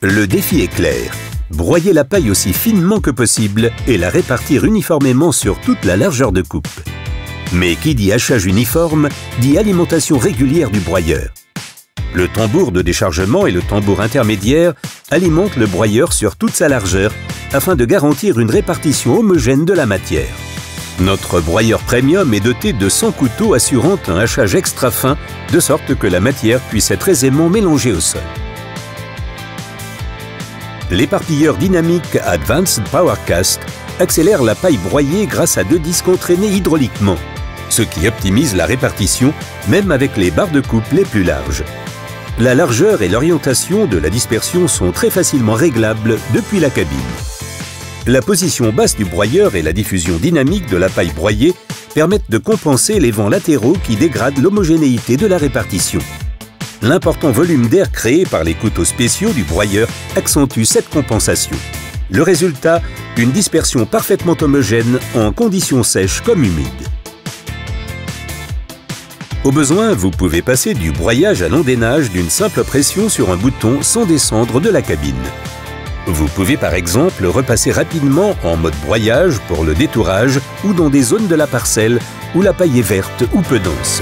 Le défi est clair. Broyer la paille aussi finement que possible et la répartir uniformément sur toute la largeur de coupe. Mais qui dit hachage uniforme, dit alimentation régulière du broyeur. Le tambour de déchargement et le tambour intermédiaire alimentent le broyeur sur toute sa largeur afin de garantir une répartition homogène de la matière. Notre broyeur premium est doté de 100 couteaux assurant un hachage extra fin de sorte que la matière puisse être aisément mélangée au sol. L'éparpilleur dynamique Advanced PowerCast accélère la paille broyée grâce à 2 disques entraînés hydrauliquement, ce qui optimise la répartition même avec les barres de coupe les plus larges. La largeur et l'orientation de la dispersion sont très facilement réglables depuis la cabine. La position basse du broyeur et la diffusion dynamique de la paille broyée permettent de compenser les vents latéraux qui dégradent l'homogénéité de la répartition. L'important volume d'air créé par les couteaux spéciaux du broyeur accentue cette compensation. Le résultat, une dispersion parfaitement homogène en conditions sèches comme humides. Au besoin, vous pouvez passer du broyage à l'endainage d'une simple pression sur un bouton sans descendre de la cabine. Vous pouvez par exemple repasser rapidement en mode broyage pour le détourage ou dans des zones de la parcelle où la paille est verte ou peu dense.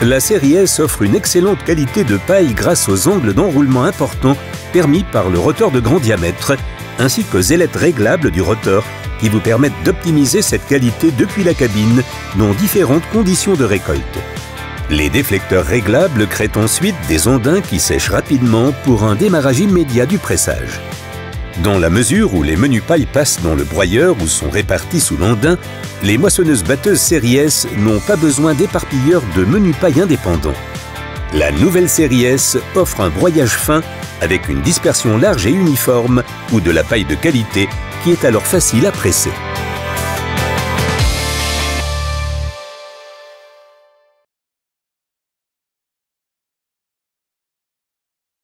La série S offre une excellente qualité de paille grâce aux angles d'enroulement importants permis par le rotor de grand diamètre ainsi qu'aux ailettes réglables du rotor qui vous permettent d'optimiser cette qualité depuis la cabine dans différentes conditions de récolte. Les déflecteurs réglables créent ensuite des ondins qui sèchent rapidement pour un démarrage immédiat du pressage. Dans la mesure où les menus pailles passent dans le broyeur ou sont répartis sous l'ondin, les moissonneuses-batteuses série S n'ont pas besoin d'éparpilleurs de menus pailles indépendants. La nouvelle série S offre un broyage fin avec une dispersion large et uniforme ou de la paille de qualité qui est alors facile à presser.